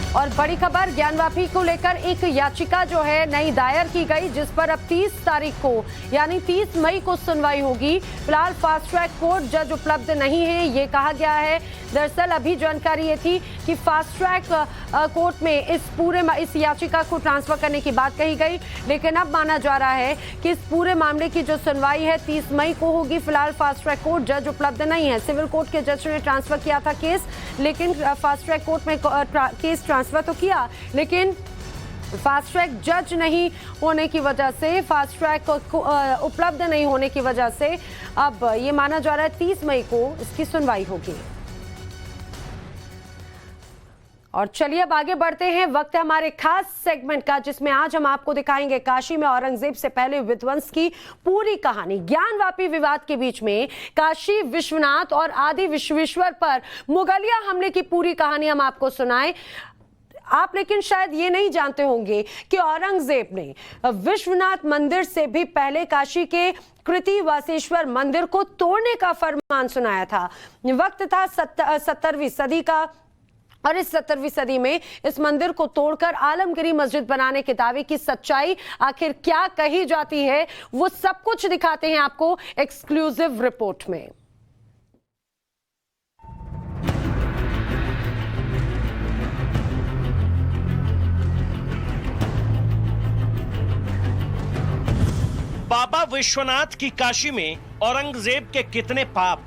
और बड़ी खबर, ज्ञानवापी को लेकर एक याचिका जो है नई दायर की गई, जिस पर अब 30 तारीख को यानी 30 मई को सुनवाई होगी। फिलहाल फास्ट ट्रैक कोर्ट जज उपलब्ध नहीं है, ये कहा गया है। दरअसल अभी जानकारी ये थी कि फास्ट ट्रैक कोर्ट में इस याचिका को ट्रांसफर करने की बात कही गई, लेकिन अब माना जा रहा है कि इस पूरे मामले की जो सुनवाई है 30 मई को होगी। फिलहाल फास्ट ट्रैक कोर्ट जज उपलब्ध नहीं है। सिविल कोर्ट के जज ने ट्रांसफर किया था केस, लेकिन फास्ट ट्रैक कोर्ट में केस ट्रांसफर तो किया, लेकिन फास्ट ट्रैक जज नहीं होने की वजह से, फास्ट ट्रैक उपलब्ध नहीं होने की वजह से अब ये माना जा रहा है 30 मई को इसकी सुनवाई होगी। और चलिए अब आगे बढ़ते हैं। वक्त है हमारे खास सेगमेंट का, जिसमें आज हम आपको दिखाएंगे काशी में औरंगजेब से पहले विध्वंस की पूरी कहानी। ज्ञानवापी विवाद के बीच में काशी विश्वनाथ और आदि विश्वेश्वर पर मुगलिया हमले की पूरी कहानी हम आपको सुनाएं। आप लेकिन शायद ये नहीं जानते होंगे कि औरंगजेब ने विश्वनाथ मंदिर से भी पहले काशी के कृतिवासेश्वर मंदिर को तोड़ने का फरमान सुनाया था। वक्त था 17वीं सदी का, और इस 17वीं सदी में इस मंदिर को तोड़कर आलमगीरी मस्जिद बनाने के दावे की सच्चाई आखिर क्या कही जाती है, वो सब कुछ दिखाते हैं आपको एक्सक्लूसिव रिपोर्ट में। बाबा विश्वनाथ की काशी में औरंगजेब के कितने पाप।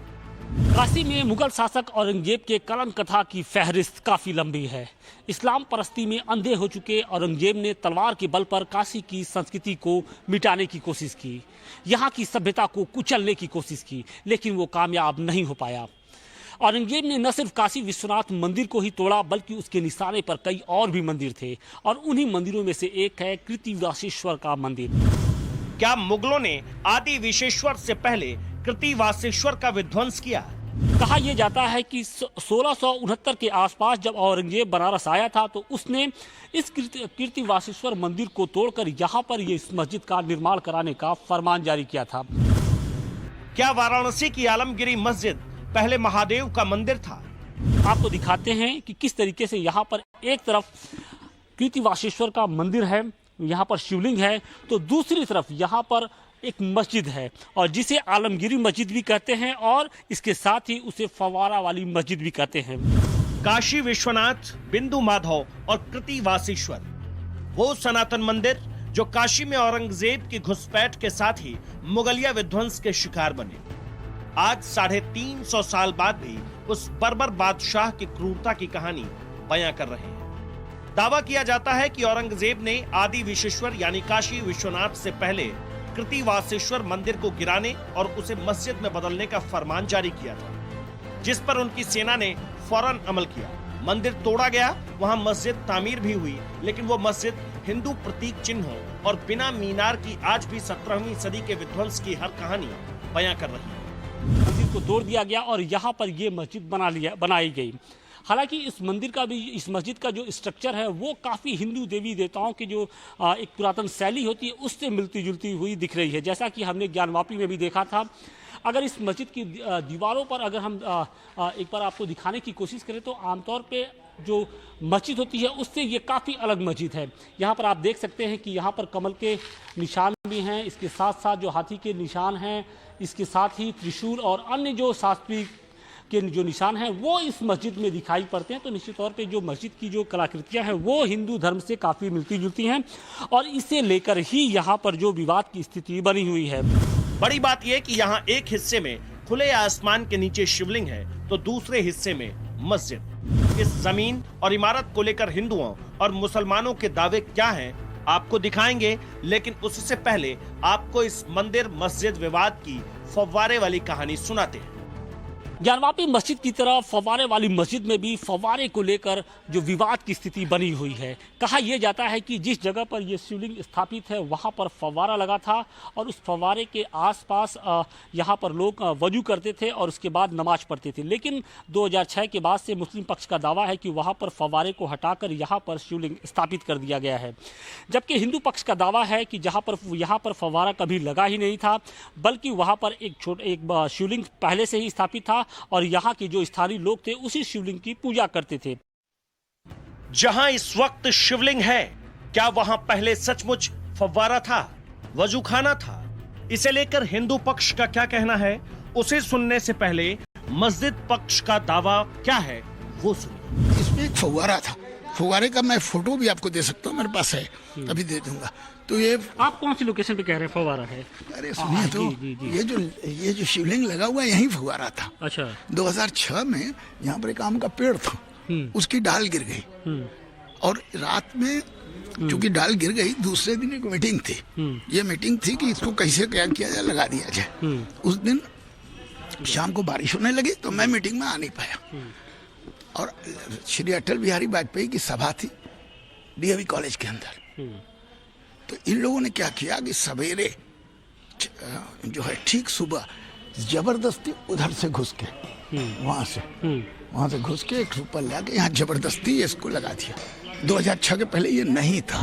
काशी में मुगल शासक औरंगजेब के कलम कथा की फहरिस्त काफी लंबी है। इस्लाम परस्ती में अंधे हो चुके औरंगजेब ने तलवार के बल पर काशी की संस्कृति को मिटाने की कोशिश की, यहाँ की सभ्यता को कुचलने की कोशिश की, लेकिन वो कामयाब नहीं हो पाया। औरंगजेब ने न सिर्फ काशी विश्वनाथ मंदिर को ही तोड़ा, बल्कि उसके निशाने पर कई और भी मंदिर थे, और उन्हीं मंदिरों में से एक है कृतिवासेश्वर का मंदिर। क्या मुगलों ने आदि विश्वेश्वर से पहले कृतिवासेश्वर का विध्वंस किया? कहा यह जाता है कि 1669 के आसपास जब औरंगजेब बनारस आया था, तो उसने इस कृतिवासेश्वर मंदिर को तोड़कर यहाँ पर इस मस्जिद का निर्माण कराने का फरमान जारी किया था। क्या वाराणसी की आलमगीरी मस्जिद पहले महादेव का मंदिर था? आपको दिखाते हैं कि किस तरीके से यहाँ पर एक तरफ कृतिवासेश्वर का मंदिर है, यहाँ पर शिवलिंग है, तो दूसरी तरफ यहाँ पर एक मस्जिद है, और जिसे आलमगीरी मस्जिद भी कहते हैं, और इसके साथ ही उसे फवारा वाली मस्जिद भी कहते हैं। काशी विश्वनाथ, बिंदु माधव और कृतिवासेश्वर, वो सनातन मंदिर जो काशी में औरंगजेब की घुसपैठ के साथ ही मुगलिया विध्वंस के शिकार बने, आज 350 साल बाद भी उस बर्बर बादशाह की क्रूरता की कहानी बयां कर रहे हैं। दावा किया जाता है कि औरंगजेब ने आदि विश्वेश्वर यानी काशी विश्वनाथ से पहले कृतिवासेश्वर मंदिर को गिराने और उसे मस्जिद में बदलने का फरमान जारी किया था, जिस पर उनकी सेना ने फौरन अमल किया। मंदिर तोड़ा गया, वहां मस्जिद तामीर भी हुई, लेकिन वो मस्जिद हिंदू प्रतीक चिन्हों और बिना मीनार की आज भी 17वीं सदी के विध्वंस की हर कहानी बयां कर रही है। मंदिर को तोड़ दिया गया और यहाँ पर ये मस्जिद बनाई गई। हालांकि इस मस्जिद का जो स्ट्रक्चर है वो काफ़ी हिंदू देवी देवताओं की जो एक पुरातन शैली होती है उससे मिलती जुलती हुई दिख रही है, जैसा कि हमने ज्ञानवापी में भी देखा था। अगर इस मस्जिद की दीवारों पर अगर हम एक बार आपको दिखाने की कोशिश करें, तो आमतौर पे जो मस्जिद होती है उससे ये काफ़ी अलग मस्जिद है। यहाँ पर आप देख सकते हैं कि यहाँ पर कमल के निशान भी हैं, इसके साथ साथ जो हाथी के निशान हैं, इसके साथ ही त्रिशूल और अन्य जो शास्त्रीय के जो निशान हैं वो इस मस्जिद में दिखाई पड़ते हैं। तो निश्चित तौर पे जो मस्जिद की जो कलाकृतियां हैं वो हिंदू धर्म से काफ़ी मिलती जुलती हैं, और इसे लेकर ही यहाँ पर जो विवाद की स्थिति बनी हुई है। बड़ी बात यह कि यहाँ एक हिस्से में खुले आसमान के नीचे शिवलिंग है, तो दूसरे हिस्से में मस्जिद। इस जमीन और इमारत को लेकर हिंदुओं और मुसलमानों के दावे क्या हैं आपको दिखाएंगे, लेकिन उससे पहले आपको इस मंदिर मस्जिद विवाद की फव्वारे वाली कहानी सुनाते हैं। ज्ञानवापी मस्जिद की तरह फव्वारे वाली मस्जिद में भी फव्वारे को लेकर जो विवाद की स्थिति बनी हुई है। कहा यह जाता है कि जिस जगह पर यह शिवलिंग स्थापित है वहां पर फव्वारा लगा था, और उस फव्वारे के आसपास यहां पर लोग वजू करते थे और उसके बाद नमाज पढ़ते थे। लेकिन 2006 के बाद से मुस्लिम पक्ष का दावा है कि वहां पर फव्वारे को हटाकर यहां पर शिवलिंग स्थापित कर दिया गया है, जबकि हिंदू पक्ष का दावा है कि यहाँ पर फव्वारा कभी लगा ही नहीं था, बल्कि वहां पर एक शिवलिंग पहले से ही स्थापित था, और यहाँ के जो स्थानीय लोग थे उसी शिवलिंग की पूजा करते थे। जहां इस वक्त शिवलिंग है, क्या वहां पहले सचमुच फव्वारा था, वजूखाना था? इसे लेकर हिंदू पक्ष का क्या कहना है, उसे सुनने से पहले मस्जिद पक्ष का दावा क्या है वो सुनिए। इसमें एक फव्वारा था, फव्वारे का मैं फोटो भी आपको दे सकता हूँ, मेरे पास है, अभी दे दूंगा। तो ये आप कौन सी लोकेशन पे कह रहे हैं फव्वारा है? अरे सुनिए तो जी। ये जो शिवलिंग लगा हुआ है यही फव्वारा था। अच्छा। 2006 में यहाँ पर एक आम का पेड़ था, उसकी डाल गिर गई और रात में चूंकि डाल गिर गई, दूसरे दिन एक मीटिंग थी। ये मीटिंग थी कि इसको कैसे क्या किया जाए, लगा दिया जाए। उस दिन शाम को बारिश होने लगी तो मैं मीटिंग में आ नहीं पाया और श्री अटल बिहारी वाजपेयी की सभा थी डीएवी कॉलेज के अंदर। तो इन लोगों ने क्या किया कि सवेरे जो है ठीक सुबह जबरदस्ती उधर से घुस के वहां से घुस के एक ऊपर लाके यहाँ जबरदस्ती इसको लगा दिया। 2006 के पहले ये नहीं था।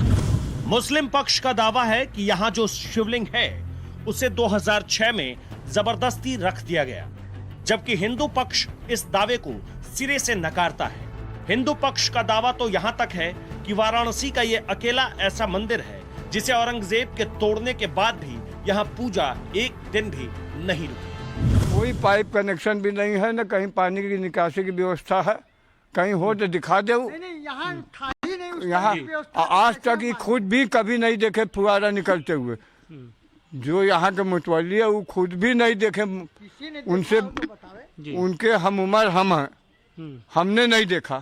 मुस्लिम पक्ष का दावा है कि यहाँ जो शिवलिंग है उसे 2006 में जबरदस्ती रख दिया गया, जबकि हिंदू पक्ष इस दावे को सिरे से नकारता है। हिंदू पक्ष का दावा तो यहाँ तक है कि वाराणसी का ये अकेला ऐसा मंदिर है जिसे औरंगजेब के तोड़ने के बाद भी यहाँ पूजा एक दिन भी नहीं रुकी। कोई पाइप कनेक्शन भी नहीं है, न कहीं पानी की निकासी की व्यवस्था है। कहीं हो तो दिखा दे। यहाँ आज तक ही खुद भी कभी नहीं देखे फुहारा निकलते हुए। जो यहाँ के मुतवल्ली है वो खुद भी नहीं देखे, उनसे उनके हम उम्र हम हैं, हमने नहीं देखा,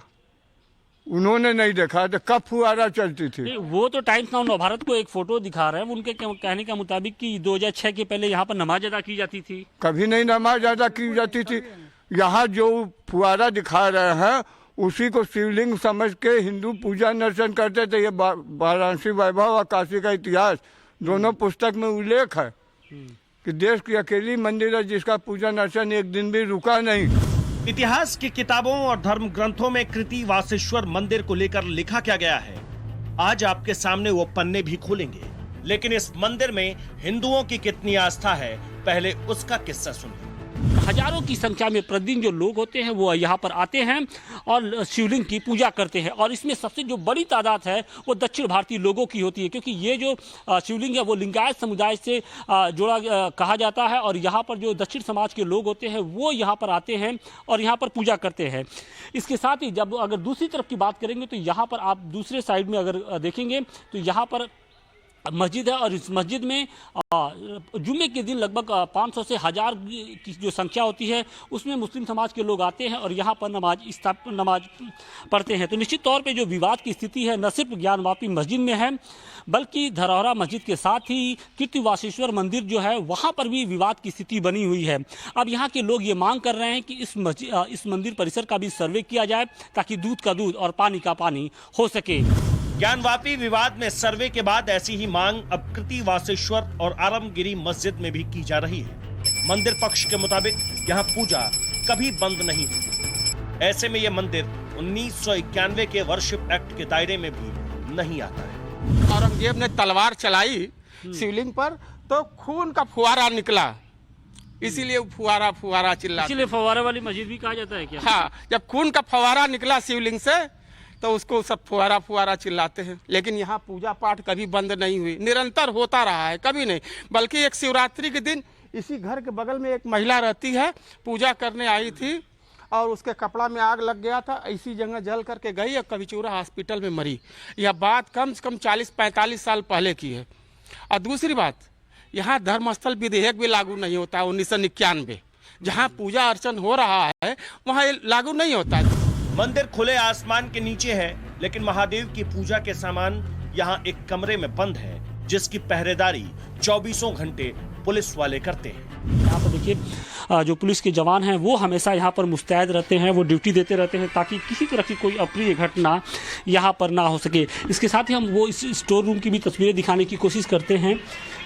उन्होंने नहीं देखा। तो कब फुहारा चलती थी? वो तो टाइम्स नाउ नवभारत को एक फोटो दिखा रहे हैं, उनके कहने के मुताबिक कि 2006 के पहले यहाँ पर नमाज अदा की जाती थी। कभी नहीं नमाज अदा की जाती थी। यहाँ जो फुहारा दिखा रहे हैं उसी को शिवलिंग समझ के हिंदू पूजा अर्चन करते थे। ये वाराणसी वैभव और काशी का इतिहास दोनों पुस्तक में उल्लेख है कि देश की अकेली मंदिर है जिसका पूजा अर्चन एक दिन भी रुका नहीं। इतिहास की किताबों और धर्म ग्रंथों में कृति वासेश्वर मंदिर को लेकर लिखा क्या गया है, आज आपके सामने वो पन्ने भी खोलेंगे। लेकिन इस मंदिर में हिंदुओं की कितनी आस्था है, पहले उसका किस्सा सुनिए। हजारों की संख्या में प्रतिदिन जो लोग होते हैं वो यहाँ पर आते हैं और शिवलिंग की पूजा करते हैं, और इसमें सबसे जो बड़ी तादाद है वो दक्षिण भारतीय लोगों की होती है, क्योंकि ये जो शिवलिंग है वो लिंगायत समुदाय से जुड़ा कहा जाता है। और यहाँ पर जो दक्षिण समाज के लोग होते हैं वो यहाँ पर आते हैं और यहाँ पर पूजा करते हैं। इसके साथ ही जब अगर दूसरी तरफ की बात करेंगे तो यहाँ पर आप दूसरे साइड में अगर देखेंगे तो यहाँ पर मस्जिद है, और इस मस्जिद में जुम्मे के दिन लगभग 500 से 1000 की जो संख्या होती है उसमें मुस्लिम समाज के लोग आते हैं और यहाँ पर नमाज पढ़ते हैं। तो निश्चित तौर पे जो विवाद की स्थिति है न सिर्फ ज्ञानवापी मस्जिद में है, बल्कि धरौरा मस्जिद के साथ ही कीर्ति वासेश्वर मंदिर जो है वहाँ पर भी विवाद की स्थिति बनी हुई है। अब यहाँ के लोग ये मांग कर रहे हैं कि इस मंदिर परिसर का भी सर्वे किया जाए ताकि दूध का दूध और पानी का पानी हो सके। ज्ञानवापी विवाद में सर्वे के बाद ऐसी ही मांग अब कृति वासेश्वर और आलमगिरी मस्जिद में भी की जा रही है। मंदिर पक्ष के मुताबिक यहाँ पूजा कभी बंद नहीं हुई। ऐसे में यह मंदिर 1991 के वर्शिप एक्ट के दायरे में भी नहीं आता है। औरंगजेब ने तलवार चलाई शिवलिंग पर तो खून का फुहारा निकला, इसीलिए फुहारा फुहारा चिल्ला, इसीलिए फव्वारा वाली मस्जिद भी कहा जाता है क्या? हाँ, जब खून का फुहारा निकला शिवलिंग से तो उसको सब फुहारा फुहारा चिल्लाते हैं। लेकिन यहाँ पूजा पाठ कभी बंद नहीं हुई, निरंतर होता रहा है, कभी नहीं। बल्कि एक शिवरात्रि के दिन इसी घर के बगल में एक महिला रहती है, पूजा करने आई थी और उसके कपड़ा में आग लग गया था, ऐसी जगह जल करके गई और कविचूरा हॉस्पिटल में मरी। यह बात कम से कम 40-45 साल पहले की है। और दूसरी बात, यहाँ धर्मस्थल विधेयक भी लागू नहीं होता है 1991। जहाँ पूजा अर्चन हो रहा है वहाँ लागू नहीं होता है। मंदिर खुले आसमान के नीचे है, लेकिन महादेव की पूजा के सामान यहाँ एक कमरे में बंद है, जिसकी पहरेदारी 24 घंटे पुलिस वाले करते हैं। यहाँ पर देखिए जो पुलिस के जवान हैं वो हमेशा यहाँ पर मुस्तैद रहते हैं, वो ड्यूटी देते रहते हैं ताकि किसी तरह की कोई अप्रिय घटना यहाँ पर ना हो सके। इसके साथ ही हम वो इस स्टोर रूम की भी तस्वीरें दिखाने की कोशिश करते हैं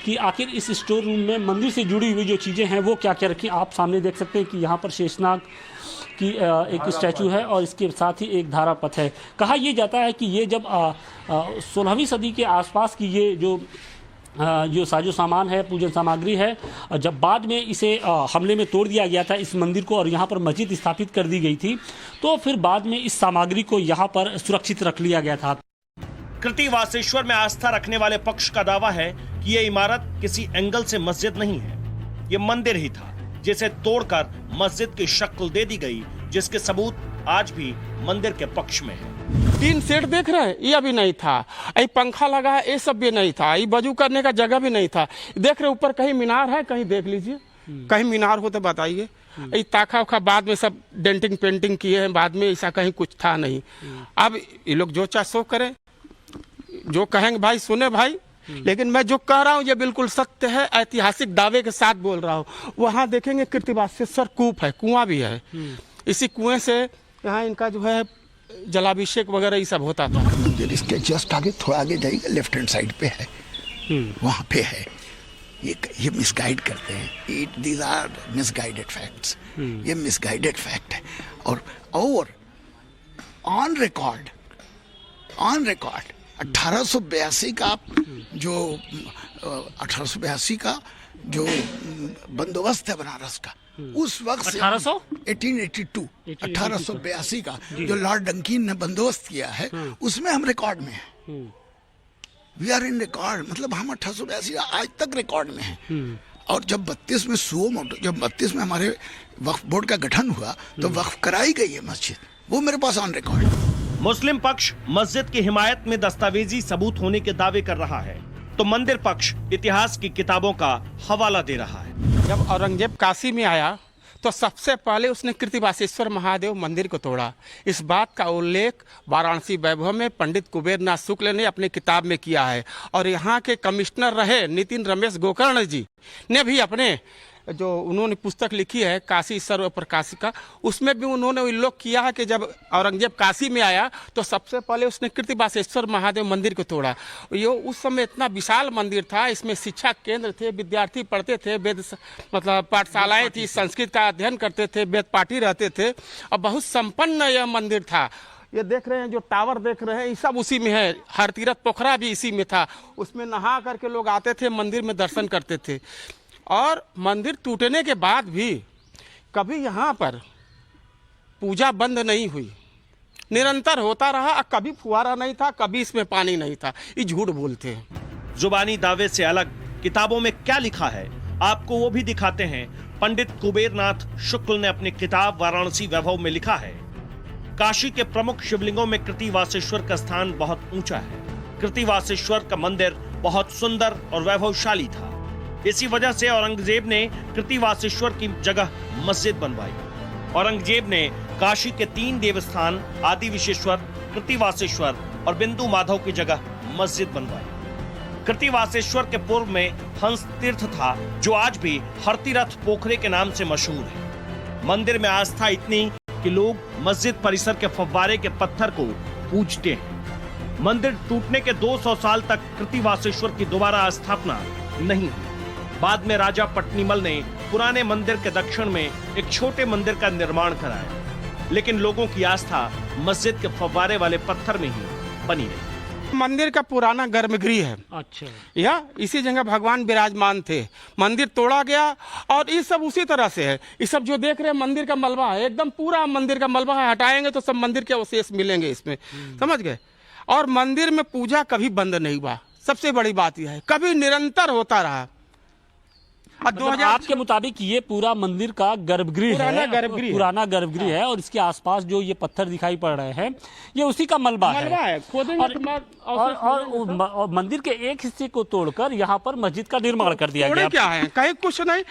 कि आखिर इस स्टोर रूम में मंदिर से जुड़ी हुई जो चीज़ें हैं वो क्या क्या रखी। आप सामने देख सकते हैं कि यहाँ पर शेषनाग की एक स्टैचू है और इसके साथ ही एक धारा पथ है। कहा यह जाता है कि ये जब 16वीं सदी के आसपास की ये जो जो साजो सामान है, पूजन सामग्री है, जब बाद में इसे हमले में तोड़ दिया गया था इस मंदिर को और यहाँ पर मस्जिद स्थापित कर दी गई थी, तो फिर बाद में इस सामग्री को यहाँ पर सुरक्षित रख लिया गया था। कृतिवासेश्वर में आस्था रखने वाले पक्ष का दावा है कि ये इमारत किसी एंगल से मस्जिद नहीं है, ये मंदिर ही था जिसे तोड़कर मस्जिद की शक्ल दे दी गई, जिसके सबूत आज भी मंदिर के पक्ष में है। 3 सेट देख रहे हैं, ये भी नहीं था। ये पंखा लगा है, ये सब भी नहीं था। ये वजू करने का जगह भी नहीं था। देख रहे ऊपर कहीं मीनार है, कहीं देख लीजिए, कहीं मीनार हो तो बताइए। ये ताखा उखा बाद में सब डेंटिंग पेंटिंग किए हैं, बाद में ऐसा कहीं कुछ था नहीं। अब ये लोग जो चाहे सो करें, जो कहेंगे भाई सुने भाई, लेकिन मैं जो कह रहा हूँ ये बिल्कुल सत्य है, ऐतिहासिक दावे के साथ बोल रहा हूँ। वहाँ देखेंगे कृतिवासेश्वर कूप है, कुआं भी है। इसी कुएं से यहाँ इनका जो है जलाभिषेक वगैरह ये सब होता था। मंदिर इसके जस्ट आगे, थोड़ा आगे जाइए, लेफ्ट हैंड साइड पे है, वहाँ पे है। ये मिसगाइड करते हैं, दीज आर मिसगाइडेड फैक्ट्स। ये मिसगाइडेड फैक्ट है। और ऑन रिकॉर्ड 1882 का जो 1882 का जो बंदोबस्त है बनारस का, उस वक्त से 1882 का जो लॉर्ड डंकिन ने बंदोबस्त किया है, उसमें हम रिकॉर्ड में हैं। वी आर इन रिकॉर्ड, मतलब हम 1882 आज तक रिकॉर्ड में हैं। और जब 32 में जब 32 में हमारे वक्फ बोर्ड का गठन हुआ तो वक्फ कराई गई है मस्जिद, वो मेरे पास ऑन रिकॉर्ड। मुस्लिम पक्ष मस्जिद की हिमायत में दस्तावेजी सबूत होने के दावे कर रहा है, तो मंदिर पक्ष इतिहास की किताबों का हवाला दे रहा है। जब औरंगजेब काशी में आया तो सबसे पहले उसने कृतिवासेश्वर महादेव मंदिर को तोड़ा। इस बात का उल्लेख वाराणसी वैभव में पंडित कुबेरनाथ शुक्ल ने अपनी किताब में किया है। और यहाँ के कमिश्नर रहे नितिन रमेश गोकर्ण जी ने भी अपने जो उन्होंने पुस्तक लिखी है काशी सर्व प्रकाशिका, उसमें भी उन्होंने उल्लेख किया है कि जब औरंगजेब काशी में आया तो सबसे पहले उसने कृतिवासेश्वर महादेव मंदिर को तोड़ा। ये उस समय इतना विशाल मंदिर था, इसमें शिक्षा केंद्र थे, विद्यार्थी पढ़ते थे, वेद मतलब पाठशालाएं थी, संस्कृत का अध्ययन करते थे, वेद पाठी रहते थे और बहुत संपन्न यह मंदिर था। ये देख रहे हैं जो टावर देख रहे हैं ये सब उसी में है। हर तीरथ पोखरा भी इसी में था, उसमें नहा करके लोग आते थे, मंदिर में दर्शन करते थे। और मंदिर टूटने के बाद भी कभी यहाँ पर पूजा बंद नहीं हुई, निरंतर होता रहा। कभी फुहारा नहीं था, कभी इसमें पानी नहीं था। ये झूठ बोलते हैं। जुबानी दावे से अलग किताबों में क्या लिखा है, आपको वो भी दिखाते हैं। पंडित कुबेरनाथ शुक्ल ने अपनी किताब वाराणसी वैभव में लिखा है, काशी के प्रमुख शिवलिंगों में कृतिवासेश्वर का स्थान बहुत ऊंचा है। कृतिवासेश्वर का मंदिर बहुत सुंदर और वैभवशाली था। इसी वजह से औरंगजेब ने कृतिवासेश्वर की जगह मस्जिद बनवाई। औरंगजेब ने काशी के 3 देवस्थान आदि विशेश्वर, कृतिवासेश्वर और बिंदु माधव की जगह मस्जिद बनवाई। कृतिवासेश्वर के पूर्व में हंस तीर्थ था, जो आज भी हरतीरथ पोखरे के नाम से मशहूर है। मंदिर में आस्था इतनी कि लोग मस्जिद परिसर के फव्वारे के पत्थर को पूजते हैं। मंदिर टूटने के 200 साल तक कृतिवासेश्वर की दोबारा स्थापना नहीं हुई। बाद में राजा पट्नीमल ने पुराने मंदिर के दक्षिण में एक छोटे मंदिर का निर्माण कराया, लेकिन लोगों की आस्था मस्जिद के फव्वारे वाले पत्थर में ही बनी रही। मंदिर का पुराना गर्भगृह है। अच्छा, यह इसी जगह भगवान विराजमान थे। मंदिर तोड़ा गया और ये सब उसी तरह से है। ये सब जो देख रहे हैं मंदिर का मलबा है, एकदम पूरा मंदिर का मलबा है। हटाएंगे तो सब मंदिर के अवशेष मिलेंगे इसमें, समझ गए। और मंदिर में पूजा कभी बंद नहीं हुआ। सबसे बड़ी बात यह है, कभी निरंतर होता रहा। मतलब आपके मुताबिक ये पूरा मंदिर का गर्भगृह है, पुराना गर्भगृह है और इसके आसपास जो ये पत्थर दिखाई पड़ रहे हैं ये उसी का मलबा है। और मंदिर के एक हिस्से को तोड़कर यहाँ पर मस्जिद का निर्माण कर दिया गया। क्या है, कहीं कुछ नहीं।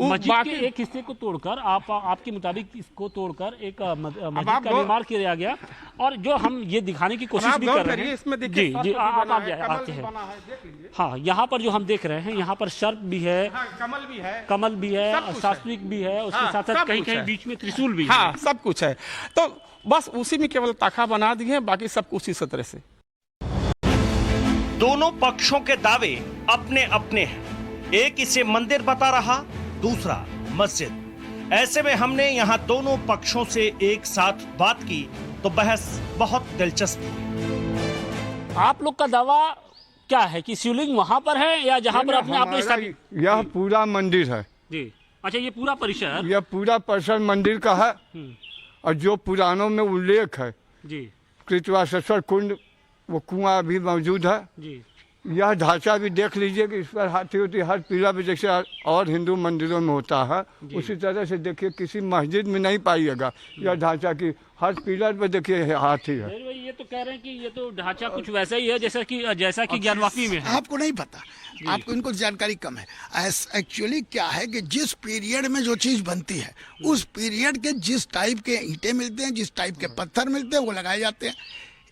मस्जिद के एक हिस्से को तोड़कर आपके मुताबिक इसको तोड़कर एक मस्जिद का निर्माण किया गया। और जो हम ये दिखाने की कोशिश भी कर रहे हैं, इसमें जी जी आप आते हैं। हाँ, यहाँ पर जो हम देख रहे हैं, यहाँ पर सर्प भी है, कमल भी है, सात्विक भी है, उसके साथ साथ कहीं कहीं बीच में त्रिशूल भी है। सब कुछ है। तो बस उसी में केवल ताखा बना दिए हैं, बाकी सब उसी तरह से। दोनों पक्षों के दावे अपने अपने हैं। एक इसे मंदिर बता रहा, दूसरा मस्जिद। ऐसे में हमने यहाँ दोनों पक्षों से एक साथ बात की तो बहस बहुत दिलचस्प हुई। आप लोग का दावा क्या है कि शिवलिंग वहां पर है या जहां पर अपने आपने स्थापित? यह पूरा मंदिर है, जी अच्छा, ये पूरा परिसर यह पूरा परिसर मंदिर का है। और जो पुराणों में उल्लेख है, जी कृतवासेश्वर कुंड, वो कुआं भी मौजूद है। जी यह ढांचा भी देख लीजिए कि इस पर हाथी होती हर पीला भी जैसे और हिंदू मंदिरों में होता है, उसी तरह से देखिए किसी मस्जिद में नहीं पाइएगा यह ढांचा की हर पिलर पे देखिए हाथी है। भाई ये तो कह रहे हैं कि ये तो ढांचा कुछ वैसा ही है जैसा कि ज्ञानवापी में है। आपको नहीं पता, आपको इनको जानकारी कम है। एक्चुअली क्या है कि जिस पीरियड में जो चीज बनती है उस पीरियड के जिस टाइप के ईंटें मिलते हैं, जिस टाइप के पत्थर मिलते हैं, वो लगाए जाते हैं।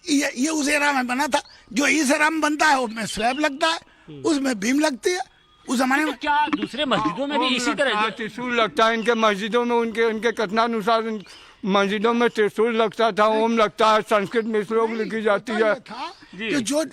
ये उस एरा में बना था। जो इस एरा में बनता है उसमें स्लैब लगता है, उसमें बीम लगती है। उस जमाने में क्या दूसरे मस्जिदों में भी इसी तरह त्रिशूल लगता है इनके मस्जिदों में, उनके कथनानुसार मस्जिदों में त्रिशूल लगता था, ओम लगता है, संस्कृत में श्लोक लिखी जाती है। कि जो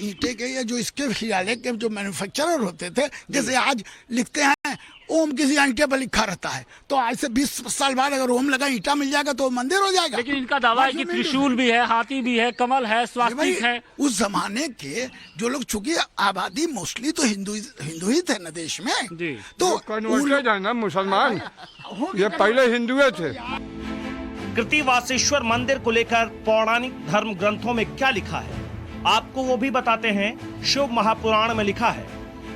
ईंटे के या जो इसके हिलाले के जो मैन्युफैक्चरर होते थे, जैसे आज लिखते हैं ओम किसी ईंटे पर लिखा रहता है, तो आज से 20 साल बाद अगर ओम लगा ईंटा मिल जाएगा तो मंदिर हो जाएगा। लेकिन इनका दावा है कि त्रिशूल भी है, हाथी भी है, कमल है, स्वास्तिक है। उस जमाने के जो लोग, चूंकि आबादी मोस्टली तो हिंदू ही थे न देश में, तो कन्वर्टेड है ना मुसलमान, ये पहले हिंदुए थे। कृतिवासेश्वर मंदिर को लेकर पौराणिक धर्म ग्रंथों में क्या लिखा है, आपको वो भी बताते हैं। शिव महापुराण में लिखा है,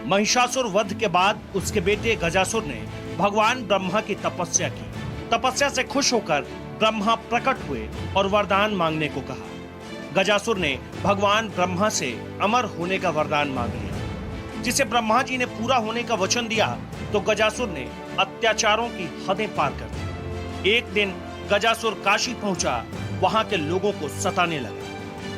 महिषासुर वध के बाद उसके बेटे गजासुर ने भगवान ब्रह्मा की तपस्या की। तपस्या से खुश होकर ब्रह्मा प्रकट हुए और वरदान मांगने को कहा। गजासुर ने भगवान ब्रह्मा से अमर होने का वरदान मांग लिया, जिसे ब्रह्मा जी ने पूरा होने का वचन दिया तो गजासुर ने अत्याचारों की हदें पार कर दी। एक दिन गजासुर काशी पहुंचा, वहां के लोगों को सताने लगा।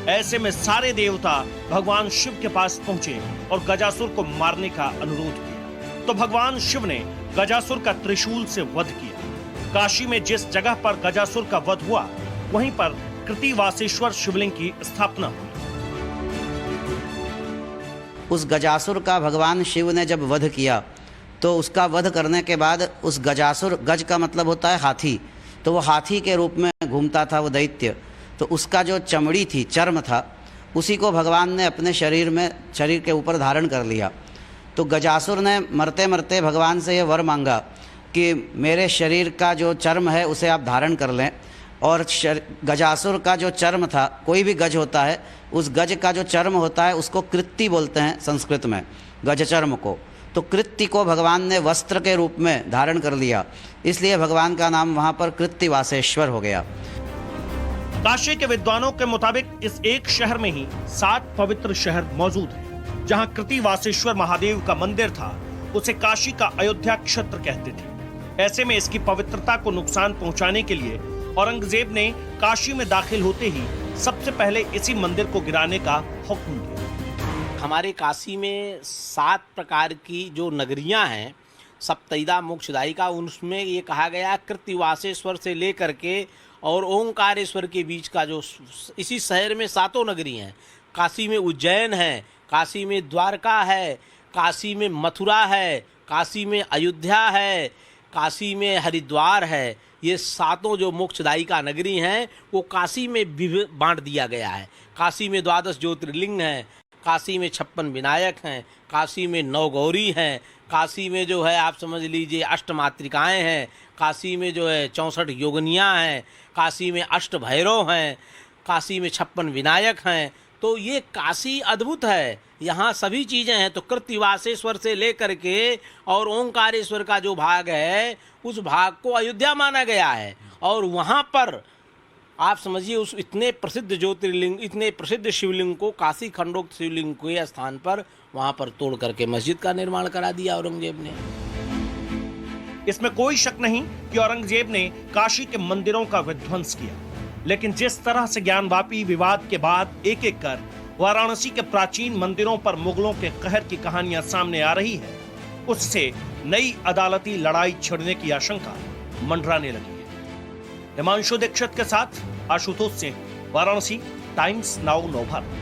ऐसे में सारे देवता भगवान शिव के पास पहुंचे और गजासुर को मारने का अनुरोध किया। तो भगवान शिव ने गजासुर का त्रिशूल से वध किया। काशी में जिस जगह पर गजासुर का वध हुआ, वहीं पर कृतिवासेश्वर शिवलिंग की स्थापना हुई। उस गजासुर का भगवान शिव ने जब वध किया, तो उसका वध करने के बाद उस गजासुर, गज का मतलब होता है हाथी, तो वो हाथी के रूप में घूमता था वो दैत्य। तो उसका जो चमड़ी थी, चर्म था, उसी को भगवान ने अपने शरीर के ऊपर धारण कर लिया। तो गजासुर ने मरते मरते भगवान से ये वर मांगा कि मेरे शरीर का जो चर्म है उसे आप धारण कर लें। और गजासुर का जो चर्म था, कोई भी गज होता है, उस गज का जो चर्म होता है उसको कृत्ति बोलते हैं संस्कृत में, गज चर्म को। तो कृत्ति को भगवान ने वस्त्र के रूप में धारण कर लिया, इसलिए भगवान का नाम वहाँ पर कृतिवासेश्वर हो गया। काशी के विद्वानों के मुताबिक इस एक शहर में ही 7 पवित्र शहर मौजूद हैं। जहां कृतिवासेश्वर महादेव का मंदिर था, उसे काशी का अयोध्या क्षेत्र कहते थे। ऐसे में इसकी पवित्रता को नुकसान पहुंचाने के लिए औरंगजेब ने काशी में दाखिल होते ही सबसे पहले इसी मंदिर को गिराने का हुक्म दिया। हमारे काशी में 7 प्रकार की जो नगरियां हैं, सप्तैदा मोक्षदायिका, उनमें ये कहा गया कृतिवासेश्वर से लेकर के और ओंकारेश्वर के बीच का जो इसी शहर में 7 नगरी हैं। काशी में उज्जैन है, काशी में द्वारका है, काशी में मथुरा है, काशी में अयोध्या है, काशी में हरिद्वार है। ये 7 जो मोक्षदायिका नगरी हैं वो काशी में बांट दिया गया है। काशी में 12 ज्योतिर्लिंग हैं, काशी में 56 विनायक हैं, काशी में 9 गौरी हैं, काशी में जो है आप समझ लीजिए अष्टमातृकाएँ हैं, काशी में जो है 64 योगनियाँ हैं, काशी में अष्ट भैरव हैं, काशी में 56 विनायक हैं। तो ये काशी अद्भुत है, यहाँ सभी चीज़ें हैं। तो कृतिवासेश्वर से लेकर के और ओंकारेश्वर का जो भाग है, उस भाग को अयोध्या माना गया है। और वहाँ पर आप समझिए उस इतने प्रसिद्ध ज्योतिर्लिंग, इतने प्रसिद्ध शिवलिंग को, काशी खंडोक्त शिवलिंग के स्थान पर वहाँ पर तोड़ करके मस्जिद का निर्माण करा दिया औरंगजेब ने। इसमें कोई शक नहीं कि औरंगजेब ने काशी के मंदिरों का विध्वंस किया, लेकिन जिस तरह से ज्ञानवापी विवाद के बाद एक एक कर वाराणसी के प्राचीन मंदिरों पर मुगलों के कहर की कहानियां सामने आ रही है, उससे नई अदालती लड़ाई छिड़ने की आशंका मंडराने लगी है। हिमांशु दीक्षित के साथ आशुतोष सिंह, वाराणसी, टाइम्स नाउ नवभारत।